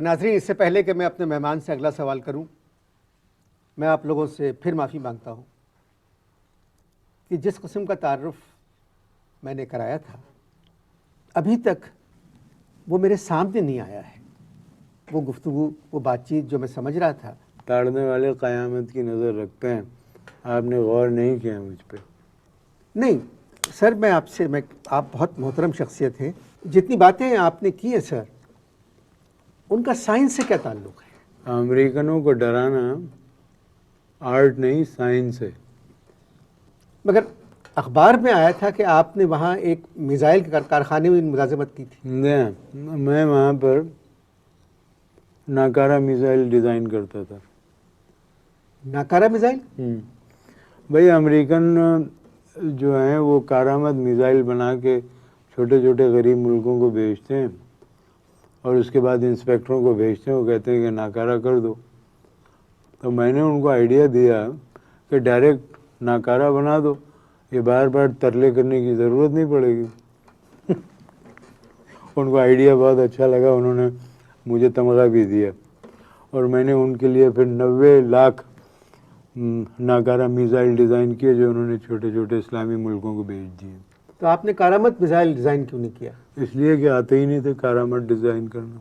ناظرین، اس سے پہلے کہ میں اپنے مہمان سے اگلا سوال کروں، میں آپ لوگوں سے پھر معافی مانگتا ہوں کہ جس قسم کا تعارف میں نے کرایا تھا ابھی تک وہ میرے سامنے نہیں آیا ہے۔ وہ گفتگو، وہ بات چیت جو میں سمجھ رہا تھا۔ تاڑنے والے قیامت کی نظر رکھتے ہیں، آپ نے غور نہیں کیا مجھ پہ۔ نہیں سر، آپ بہت محترم شخصیت ہیں، جتنی باتیں آپ نے کی ہیں سر، ان کا سائنس سے کیا تعلق ہے؟ امریکنوں کو ڈرانا آرٹ نہیں، سائنس ہے۔ مگر اخبار میں آیا تھا کہ آپ نے وہاں ایک میزائل کے کارخانے میں ملازمت کی تھی۔ میں وہاں پر ناکارہ میزائل ڈیزائن کرتا تھا۔ ناکارہ میزائل؟ بھئی امریکن جو ہیں وہ کارآمد میزائل بنا کے چھوٹے چھوٹے غریب ملکوں کو بھیجتے ہیں اور اس کے بعد انسپیکٹروں کو بھیجتے ہیں، وہ کہتے ہیں کہ ناکارہ کر دو۔ تو میں نے ان کو آئیڈیا دیا کہ ڈائریکٹ ناکارہ بنا دو، یہ بار بار ترلے کرنے کی ضرورت نہیں پڑے گی۔ ان کو آئیڈیا بہت اچھا لگا، انہوں نے مجھے تمغہ بھی دیا اور میں نے ان کے لیے پھر 90 لاکھ ناکارہ میزائل ڈیزائن کیے جو انہوں نے چھوٹے چھوٹے اسلامی ملکوں کو بھیج دیے۔ تو آپ نے کارآمد میزائل ڈیزائن کیوں نہیں کیا؟ اس لیے کہ آتے ہی نہیں تھے کارآمد ڈیزائن کرنا۔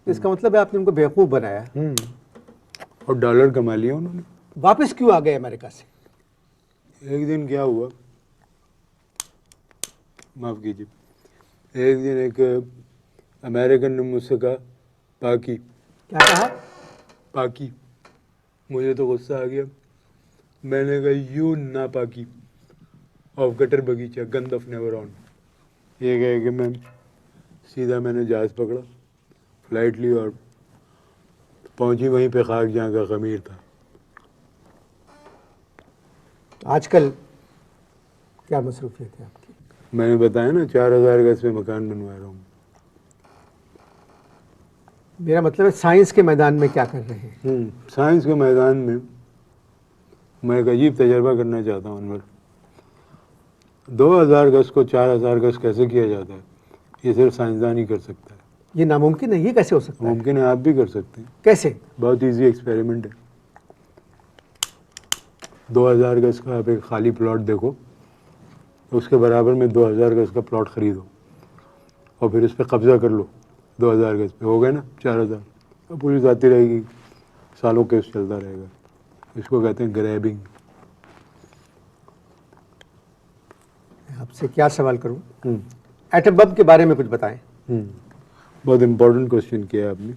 اس کا مطلب ہے آپ نے ان کو بیوقوف بنایا۔ اور ڈالر کما لیا انہوں نے۔ واپس کیوں آ گئے امریکہ سے؟ ایک دن کیا ہوا، معاف کیجیے، ایک دن ایک امریکن نے مجھ سے کہا پاکی۔ کیا کہا؟ پاکی۔ مجھے تو غصہ آ گیا، میں نے کہا یو نا پاکی آف گٹر بگیچہ گند آف نیور آن۔ یہ کہے کہ میں نے جہاز پکڑا، فلائٹ لی اور پہنچی وہیں پہ خاک جہاں کا خمیر تھا۔ آج کل کیا مصروفیت ہے آپ کی؟ میں نے بتایا نا 4000 گز پہ مکان بنوا رہا ہوں۔ میرا مطلب ہے سائنس کے میدان میں کیا کر رہے ہیں؟ سائنس کے میدان میں میں ایک عجیب تجربہ کرنا چاہتا ہوں انور۔ 2000 گز کو 4000 گز کیسے کیا جاتا ہے، یہ صرف سائنسدان ہی کر سکتا ہے۔ یہ ناممکن ہے، یہ کیسے ہو سکتا ہے؟ ممکن ہے، آپ بھی کر سکتے ہیں۔ کیسے؟ بہت ایزی ایکسپیریمنٹ ہے۔ 2000 گز کا آپ ایک خالی پلاٹ دیکھو، اس کے برابر میں 2000 گز کا پلاٹ خریدو اور پھر اس پہ قبضہ کر لو 2000 گز پہ، ہو گئے نا 4000۔ اب پولیس آتی رہے گی، سالوں کیس چلتا رہے گا، اس کو کہتے ہیں گریبنگ۔ آپ سے کیا سوال کروں؟ ایٹم بم کے بارے میں کچھ بتائیں۔ بہت امپورٹنٹ کوشچن کیا آپ نے،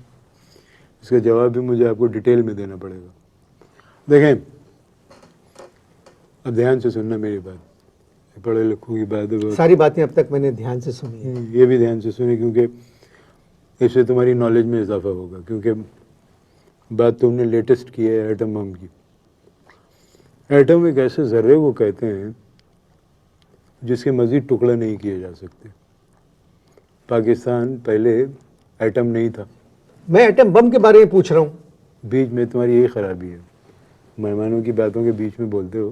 اس کا جواب بھی مجھے آپ کو ڈیٹیل میں دینا پڑے گا۔ دیکھیں، اب دھیان سے سننا میری بات، پڑھے لکھوں کی بات ہے۔ ساری باتیں اب تک میں نے دھیان سے سنی ہیں۔ یہ بھی دھیان سے سنی کیونکہ اس سے تمہاری نالج میں اضافہ ہوگا، کیونکہ بات تم نے لیٹسٹ کی ہے ایٹم بم کی۔ ایٹم ایک ایسے ذرے کو کہتے ہیں جس کے مزید ٹکڑے نہیں کیے جا سکتے۔ پاکستان پہلے ایٹم نہیں تھا۔ میں ایٹم بم کے بارے میں پوچھ رہا ہوں۔ بیچ میں تمہاری یہی خرابی ہے، مہمانوں کی باتوں کے بیچ میں بولتے ہو۔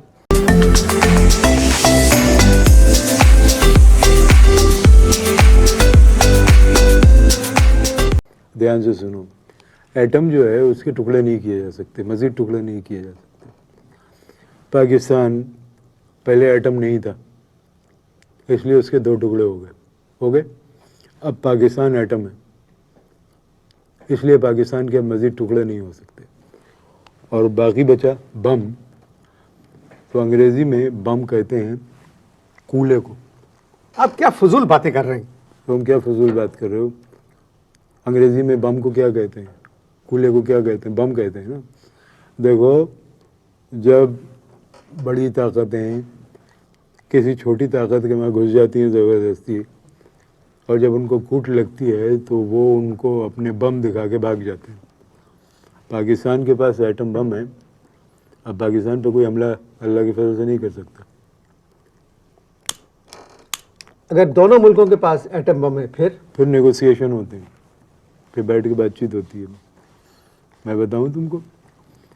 دھیان سے سنو، ایٹم جو ہے اس کے ٹکڑے نہیں کیے جا سکتے، مزید ٹکڑے نہیں کیے جا سکتے۔ پاکستان پہلے ایٹم نہیں تھا، اس لیے اس کے 2 ٹکڑے ہو گئے۔ اب پاکستان ایٹم ہے، اس لیے پاکستان کے مزید ٹکڑے نہیں ہو سکتے۔ اور باقی بچا بم، تو انگریزی میں بم کہتے ہیں کولے کو۔ آپ کیا فضول باتیں کر رہے ہیں؟ تم کیا فضول بات کر رہے ہو؟ انگریزی میں بم کو کیا کہتے ہیں؟ کولے کو کیا کہتے ہیں؟ بم کہتے ہیں نا۔ دیکھو، جب بڑی طاقتیں کسی چھوٹی طاقت کے وہاں گھس جاتی ہیں زبردستی، اور جب ان کو کوٹ لگتی ہے تو وہ ان کو اپنے بم دکھا کے بھاگ جاتے ہیں۔ پاکستان کے پاس ایٹم بم ہے، اب پاکستان پہ کوئی حملہ اللہ کے فضل سے نہیں کر سکتا۔ اگر دونوں ملکوں کے پاس ایٹم بم ہے پھر نیگوسیشن ہوتے ہیں، پھر بیٹھ کے بات چیت ہوتی ہے۔ میں بتاؤں تم کو،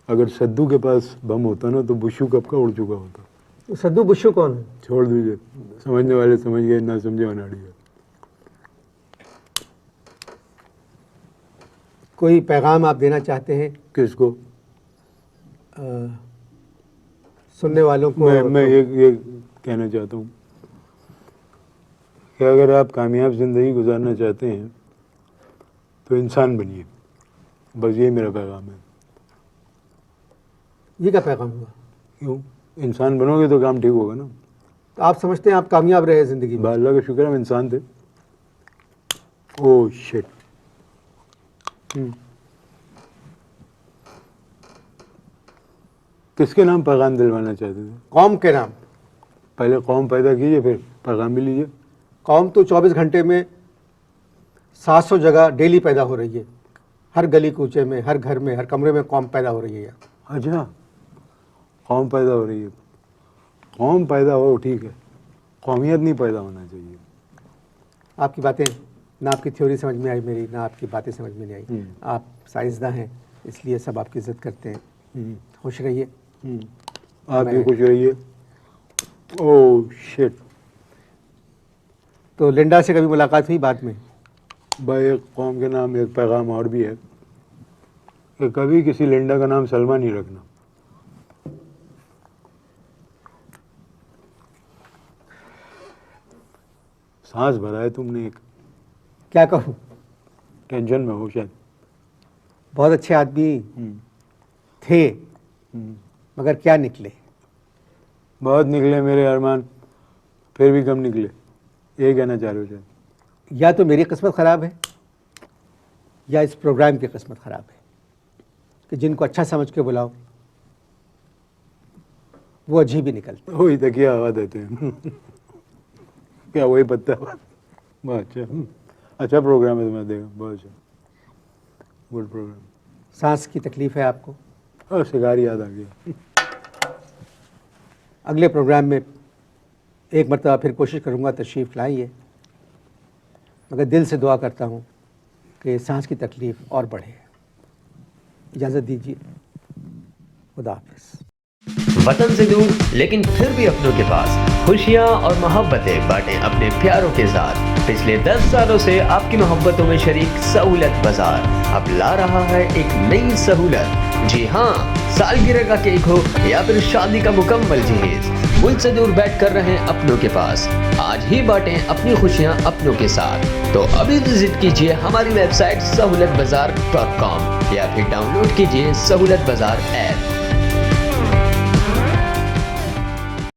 اگر سدو کے پاس بم ہوتا نا تو بشو کب کا اڑ چکا ہوتا۔ سدو بشو کون ہے؟ چھوڑ دیجیے، سمجھنے والے سمجھ گئے، نہ سمجھے اناڑی ہے۔ کوئی پیغام آپ دینا چاہتے ہیں کس کو؟ سننے والوں کو؟ میں یہ کہنا چاہتا ہوں کہ اگر آپ کامیاب زندگی گزارنا چاہتے ہیں تو انسان بنیے، بس یہ میرا پیغام ہے۔ یہ کیا پیغام ہوا؟ کیوں؟ انسان بنو گے تو کام ٹھیک ہوگا نا۔ تو آپ سمجھتے ہیں آپ کامیاب رہے زندگی میں؟ اللہ کا شکر ہے ہم انسان تھے۔ او شٹ، کس کے نام پیغام دلوانا چاہتے تھے؟ قوم کے نام۔ پہلے قوم پیدا کیجیے پھر پیغام بھی لیجیے۔ قوم تو 24 گھنٹے میں 700 جگہ ڈیلی پیدا ہو رہی ہے، ہر گلی کوچے میں، ہر گھر میں، ہر کمرے میں قوم پیدا ہو رہی ہے۔ اچھا، قوم پیدا ہو رہی ہے، قوم پیدا ہو ٹھیک ہے، قومیت نہیں پیدا ہونا چاہیے۔ آپ کی باتیں، نہ آپ کی تھیوری سمجھ میں آئی میری، نہ آپ کی باتیں سمجھ میں نہیں آئی۔ آپ سائنسداں ہیں، اس لیے سب آپ کی عزت کرتے ہیں۔ خوش رہیے۔ آپ بھی خوش رہیے۔ او شٹ، تو لنڈا سے کبھی ملاقات ہوئی بعد میں؟ بھائی ایک قوم کے نام ایک پیغام اور بھی ہے کہ کبھی کسی لنڈا کا نام سلمہ نہیں رکھنا۔ سانس بھرا ہے تم نے ایک، کیا کہوں، ٹینشن میں ہو شاید۔ بہت اچھے آدمی تھے مگر کیا نکلے۔ بہت نکلے میرے ارمان، پھر بھی کم نکلے، یہ کہنا چاہ رہے ہو شاید۔ یا تو میری قسمت خراب ہے یا اس پروگرام کی قسمت خراب ہے کہ جن کو اچھا سمجھ کے بلاؤ وہ عجیب ہی نکلتے۔ وہی تکیہ ہوا دیتے ہیں، کیا وہی پتہ؟ بہت اچھا، اچھا پروگرام ہے تمہیں، دیکھا بہت اچھا، گڈ پروگرام۔ سانس کی تکلیف ہے آپ کو؟ اور شکار یاد آ گیا۔ اگلے پروگرام میں ایک مرتبہ پھر کوشش کروں گا تشریف لائیے، مگر دل سے دعا کرتا ہوں کہ سانس کی تکلیف اور بڑھے۔ اجازت دیجیے، خدا حافظ۔ وطن سے دور لیکن پھر بھی اپنوں کے پاس خوشیاں اور محبتیں بانٹیں اپنے پیاروں کے ساتھ۔ پچھلے 10 سالوں سے آپ کی محبتوں میں شریک سہولت بازار اب لا رہا ہے ایک نئی سہولت۔ جی ہاں، سالگرہ کا کیک ہو یا پھر شادی کا مکمل جہیز، ملک سے دور بیٹھ کر رہیں اپنوں کے پاس۔ آج ہی بانٹیں اپنی خوشیاں اپنوں کے ساتھ۔ تو ابھی وزٹ کیجیے ہماری ویب سائٹ سہولت بازار.com یا پھر ڈاؤن لوڈ کیجیے سہولت بازار ایپ۔